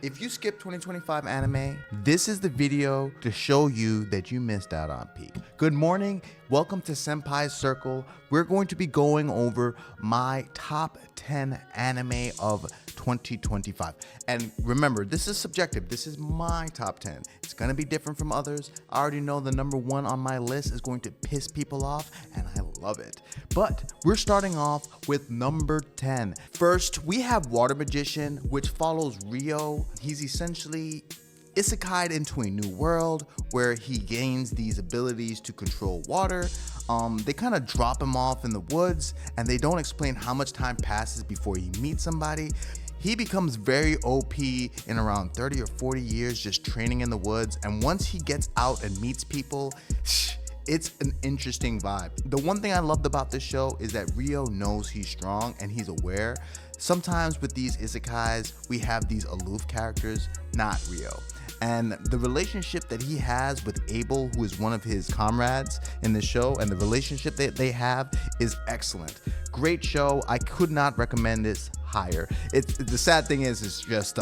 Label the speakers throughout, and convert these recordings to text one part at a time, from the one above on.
Speaker 1: If you skip 2025 anime, this is the video to show you that you missed out on peak. Good morning, welcome to Senpai's Circle. We're going to be going over my top 10 anime of 2025. And remember, this is subjective. This is my top 10. It's gonna be different from others. I already know the number one on my list is going to piss people off, and I love it. But we're starting off with number 10. First, we have Water Magician, which follows Ryo. He's essentially isekai'd into a new world where he gains these abilities to control water. They kind of drop him off in the woods, and they don't explain how much time passes before he meets somebody. He becomes very OP in around 30 or 40 years just training in the woods, and once he gets out and meets people, it's an interesting vibe. The one thing I loved about this show is that Ryo knows he's strong and he's aware. Sometimes with these isekais, we have these aloof characters, not Ryo. And the relationship that he has with Abel, who is one of his comrades in the show, and the relationship that they have is excellent. Great show. I could not recommend this higher. The sad thing is, it's just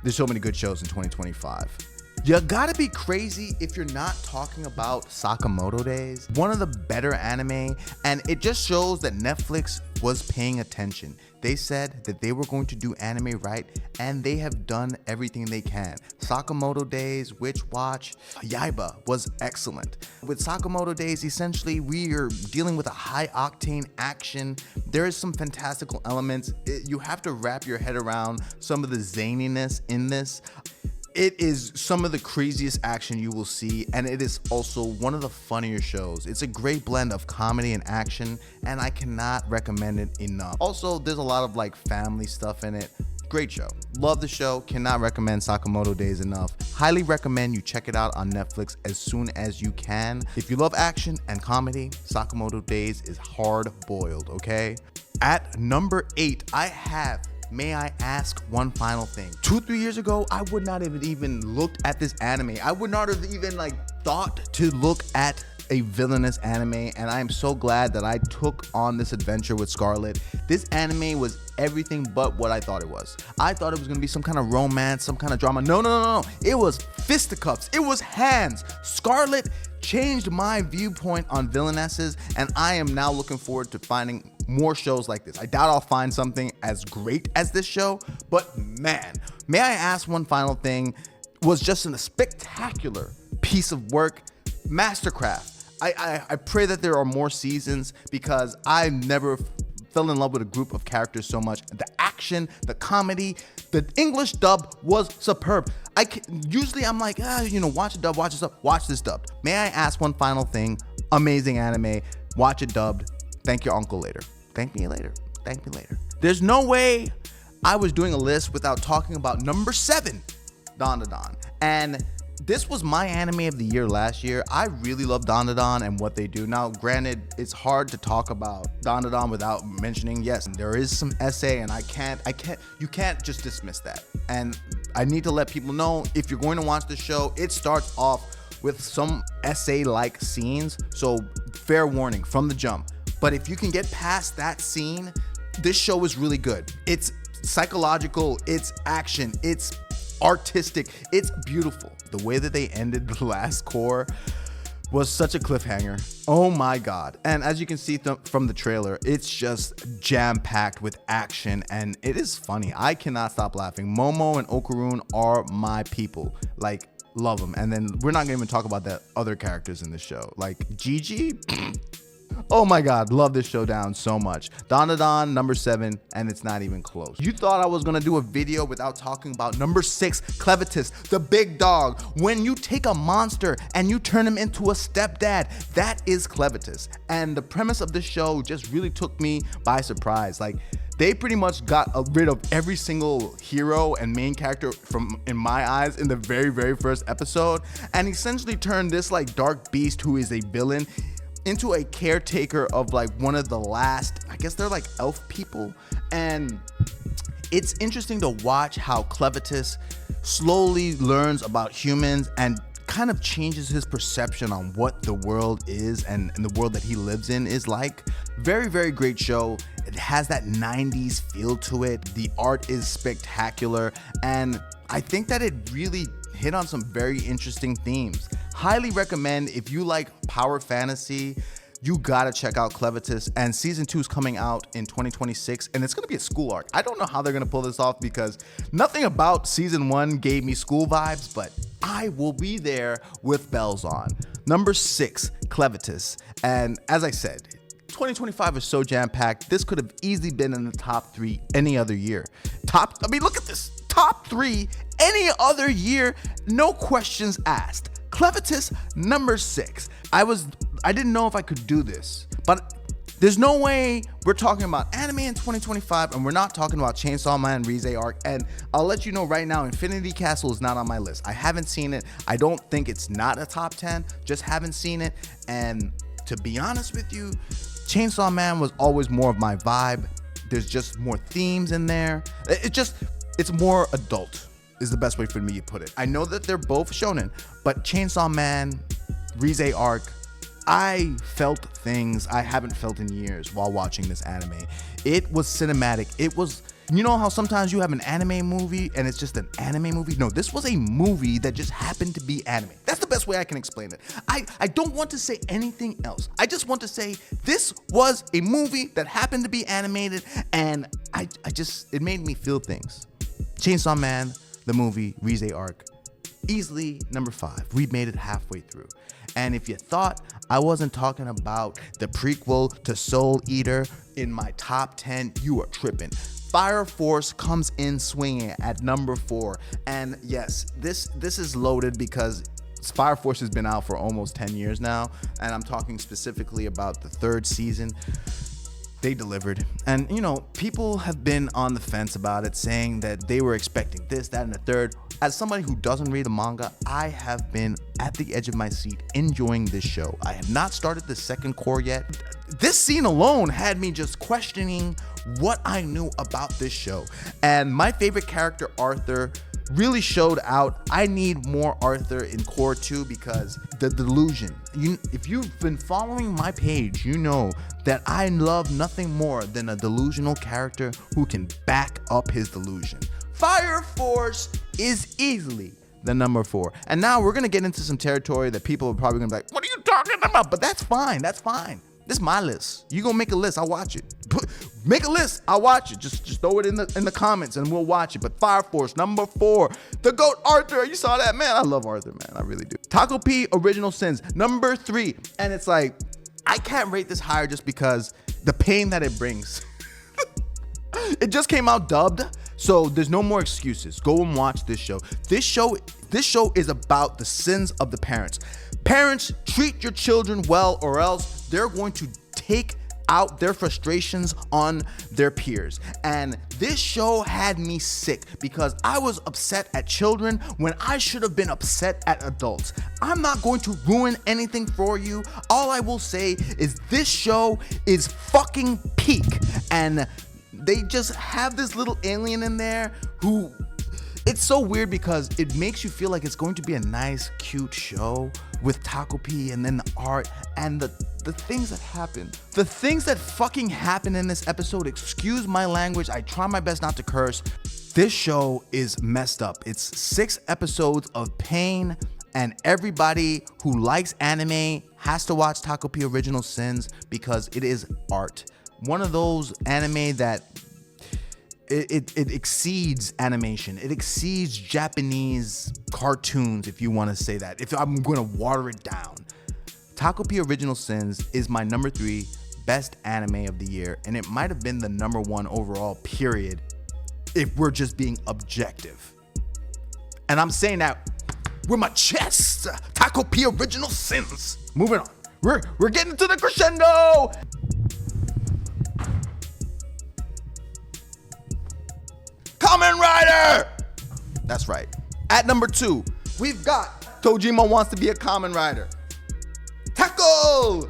Speaker 1: there's so many good shows in 2025. You gotta be crazy if you're not talking about Sakamoto Days, one of the better anime, and it just shows that Netflix was paying attention. They said that they were going to do anime right, and they have done everything they can. Sakamoto Days, Witch Watch, Yaiba was excellent. With Sakamoto Days, essentially, we are dealing with a high-octane action. There is some fantastical elements. You have to wrap your head around some of the zaniness in this. It is some of the craziest action you will see, and it is also one of the funnier shows. It's a great blend of comedy and action, and I cannot recommend it enough. Also, there's a lot of like family stuff in it. Great show. Love the show. Cannot recommend Sakamoto Days enough. Highly recommend you check it out on Netflix as soon as you can. If you love action and comedy, Sakamoto Days is hard boiled, okay? At number 8, I have May I Ask One Final Thing. 2-3 years ago, I would not have even looked at this anime. I would not have even thought to look at a villainous anime, and I am so glad that I took on this adventure with Scarlet. This anime was everything but what I thought it was. I thought it was gonna be some kind of romance, some kind of drama. No. It was fisticuffs. It was hands. Scarlet changed my viewpoint on villainesses, and I am now looking forward to finding more shows like this. I doubt I'll find something as great as this show, but man, May I Ask One Final Thing was just a spectacular piece of work, mastercraft. I pray that there are more seasons because I never fell in love with a group of characters so much. The action, the comedy, the English dub was superb. Usually I'm like, watch a dub, watch this dub. Watch this dubbed. May I Ask One Final Thing? Amazing anime. Watch it dubbed. Thank your uncle later. Thank me later. Thank me later. There's no way I was doing a list without talking about number 7, Dandadan. And this was my anime of the year last year. I really love Dandadan and what they do. Now, granted, it's hard to talk about Dandadan without mentioning, yes, there is some essay, and you can't just dismiss that. And I need to let people know, if you're going to watch the show, it starts off with some essay-like scenes. So fair warning from the jump. But if you can get past that scene, this show is really good. It's psychological, it's action, it's artistic, it's beautiful. The way that they ended the last core was such a cliffhanger. Oh my God. And as you can see from the trailer, it's just jam-packed with action, and it is funny. I cannot stop laughing. Momo and Okarun are my people. Love them. And then we're not gonna even talk about the other characters in the show. Gigi. Oh my God, love this showdown so much. Dandadan, number 7, and it's not even close. You thought I was gonna do a video without talking about number 6, Clevitus, the big dog. When you take a monster and you turn him into a stepdad, that is Clevitus. And the premise of this show just really took me by surprise. They pretty much got rid of every single hero and main character in my eyes in the very, very first episode, and essentially turned this dark beast who is a villain into a caretaker of one of the last, I guess they're elf people. And it's interesting to watch how Clevitus slowly learns about humans and kind of changes his perception on what the world is and the world that he lives in is like. Very, very great show. It has that 90s feel to it. The art is spectacular, and I think that it really hit on some very interesting themes. Highly recommend if you like power fantasy, you gotta check out Clevitus, and season 2 is coming out in 2026, and it's gonna be a school arc. I don't know how they're gonna pull this off because nothing about season 1 gave me school vibes, but I will be there with bells on. Number 6, Clevitus, and as I said, 2025 is so jam-packed. This could have easily been in the top 3 any other year. Look at this, top 3 any other year, no questions asked. Clevitus, number 6. I didn't know if I could do this, but there's no way we're talking about anime in 2025 and we're not talking about Chainsaw Man Rize arc. And I'll let you know right now, Infinity Castle is not on my list. I haven't seen it. I don't think it's not a top 10, just haven't seen it. And to be honest with you, Chainsaw Man was always more of my vibe. There's just more themes in there. It's more adult is the best way for me to put it. I know that they're both shonen, but Chainsaw Man, Rize arc, I felt things I haven't felt in years while watching this anime. It was cinematic. It was, you know how sometimes you have an anime movie and it's just an anime movie? No, this was a movie that just happened to be anime. That's the best way I can explain it. I don't want to say anything else. I just want to say this was a movie that happened to be animated, and it made me feel things. Chainsaw Man, the movie, Rize arc, easily number 5. We made it halfway through. And if you thought I wasn't talking about the prequel to Soul Eater in my top 10, you are tripping. Fire Force comes in swinging at number 4. And yes, this is loaded because Fire Force has been out for almost 10 years now. And I'm talking specifically about the 3rd season. They delivered. And you know, people have been on the fence about it, saying that they were expecting this, that, and the third. As somebody who doesn't read the manga, I have been at the edge of my seat enjoying this show. I have not started the 2nd core yet. This scene alone had me just questioning what I knew about this show. And my favorite character, Arthur, really showed out. I need more Arthur in core 2 because the delusion. If you've been following my page, you know that I love nothing more than a delusional character who can back up his delusion. Fire Force is easily the number 4. And now we're gonna get into some territory that people are probably gonna be like, what are you talking about? But that's fine, that's fine. This is my list. You gonna make a list, I'll watch it. Make a list, I'll watch it. Just throw it in the comments and we'll watch it. But Fire Force, number 4. The GOAT Arthur, you saw that? Man, I love Arthur, man, I really do. Taco P Original Sins, number 3. And it's like, I can't rate this higher just because the pain that it brings. It just came out dubbed, so there's no more excuses. Go and watch this show. This show is about the sins of the parents. Parents, treat your children well or else they're going to take out their frustrations on their peers. And this show had me sick because I was upset at children when I should have been upset at adults. I'm not going to ruin anything for you. All I will say is this show is fucking peak. And they just have this little alien in there who, it's so weird because it makes you feel like it's going to be a nice, cute show with Taco P and then the art and the things that happen. The things that fucking happen in this episode, excuse my language, I try my best not to curse. This show is messed up. It's 6 episodes of pain, and everybody who likes anime has to watch Taco P Original Sins because it is art. One of those anime that it exceeds animation. It exceeds Japanese cartoons, if you want to say that. If I'm going to water it down. Taco P Original Sins is my number 3 best anime of the year, and it might have been the number 1 overall, period, if we're just being objective. And I'm saying that with my chest. Taco P Original Sins. Moving on. We're getting to the crescendo. Kamen Rider! That's right. At number 2, we've got Tojima Wants to Be a Kamen Rider. Taco!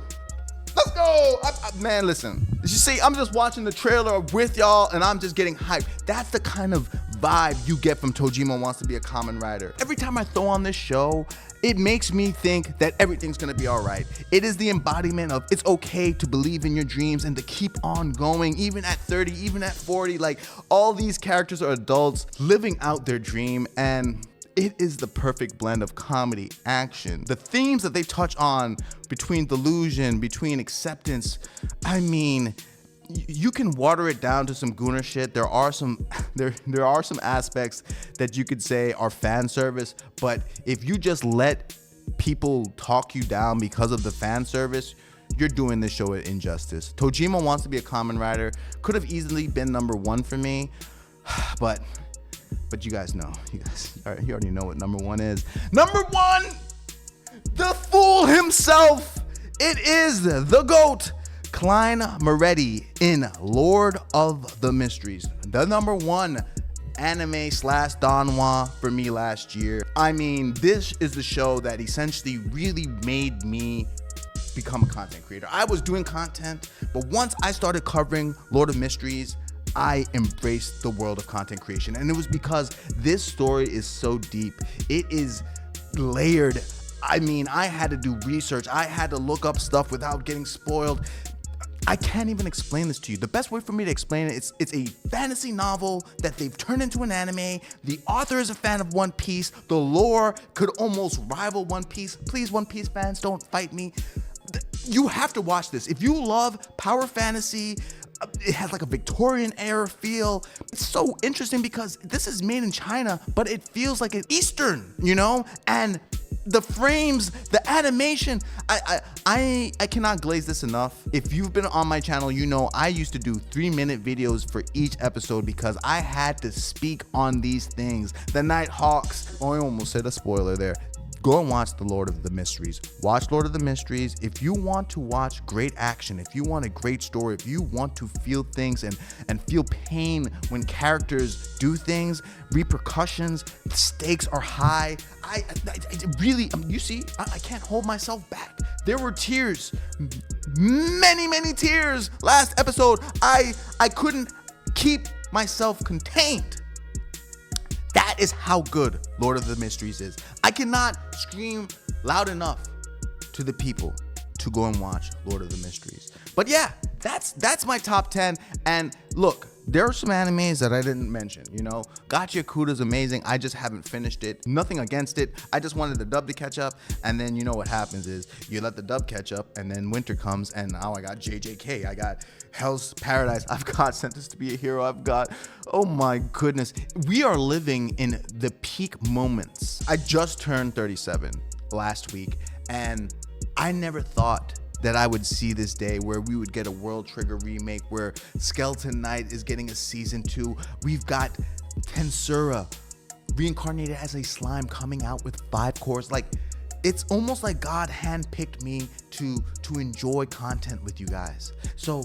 Speaker 1: Let's go! Man, listen. You see, I'm just watching the trailer with y'all and I'm just getting hyped. That's the kind of vibe you get from Tojima Wants to Be a Kamen Rider. Every time I throw on this show, it makes me think that everything's gonna be all right. It is the embodiment of it's okay to believe in your dreams and to keep on going, even at 30, even at 40. Like, all these characters are adults living out their dream, and it is the perfect blend of comedy, action, the themes that they touch on between delusion, between acceptance. I mean, you can water it down to some Gooner shit. There are some aspects that you could say are fan service, but if you just let people talk you down because of the fan service, you're doing this show an injustice. Tojima Wants to Be a Kamen Rider could have easily been number 1 for me, but you guys know. You already know what number 1 is. Number 1, the fool himself. It is the GOAT, Klein Moretti in Lord of the Mysteries. The number 1 anime / donghua for me last year. I mean, this is the show that essentially really made me become a content creator. I was doing content, but once I started covering Lord of Mysteries, I embraced the world of content creation. And it was because this story is so deep. It is layered. I mean, I had to do research. I had to look up stuff without getting spoiled. I can't even explain this to you. The best way for me to explain it, it's a fantasy novel that they've turned into an anime. The author is a fan of One Piece. The lore could almost rival One Piece. Please, One Piece fans, don't fight me. You have to watch this. If you love power fantasy, it has like a Victorian era feel. It's so interesting because this is made in China, but it feels like an Eastern, you know? And the frames, the animation, I cannot glaze this enough. If you've been on my channel, you know I used to do 3-minute videos for each episode because I had to speak on these things. The Nighthawks, oh, I almost said a spoiler there. Go and watch The Lord of the Mysteries. Watch Lord of the Mysteries. If you want to watch great action, if you want a great story, if you want to feel things and feel pain when characters do things, repercussions, stakes are high. I really, you see, I can't hold myself back. There were tears, many tears. Last episode, I couldn't keep myself contained. That is how good Lord of the Mysteries is. I cannot scream loud enough to the people to go and watch Lord of the Mysteries. But yeah, that's my top 10. And look, there are some animes that I didn't mention, you know. Gachi Akuda's amazing. I just haven't finished it. Nothing against it. I just wanted the dub to catch up. And then you know what happens is you let the dub catch up and then winter comes and now I got JJK. I got Hell's Paradise. I've got Sentenced to Be a Hero. I've got, oh my goodness. We are living in the peak moments. I just turned 37 last week and I never thought that I would see this day where we would get a World Trigger remake, where Skeleton Knight is getting a season 2. We've got Tensura reincarnated as a slime coming out with 5 cores. Like, it's almost like God handpicked me to enjoy content with you guys. So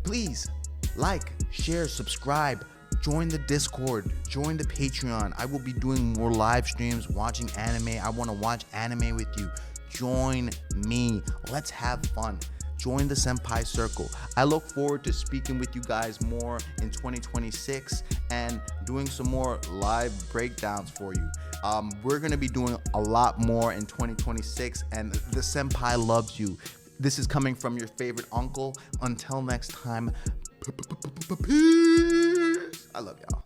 Speaker 1: please like, share, subscribe, join the Discord, join the Patreon. I will be doing more live streams, watching anime. I want to watch anime with you. Join me. Let's have fun. Join the Senpai Circle. I look forward to speaking with you guys more in 2026 and doing some more live breakdowns for you. We're going to be doing a lot more in 2026, and the Senpai loves you. This is coming from your favorite uncle. Until next time, peace. I love y'all.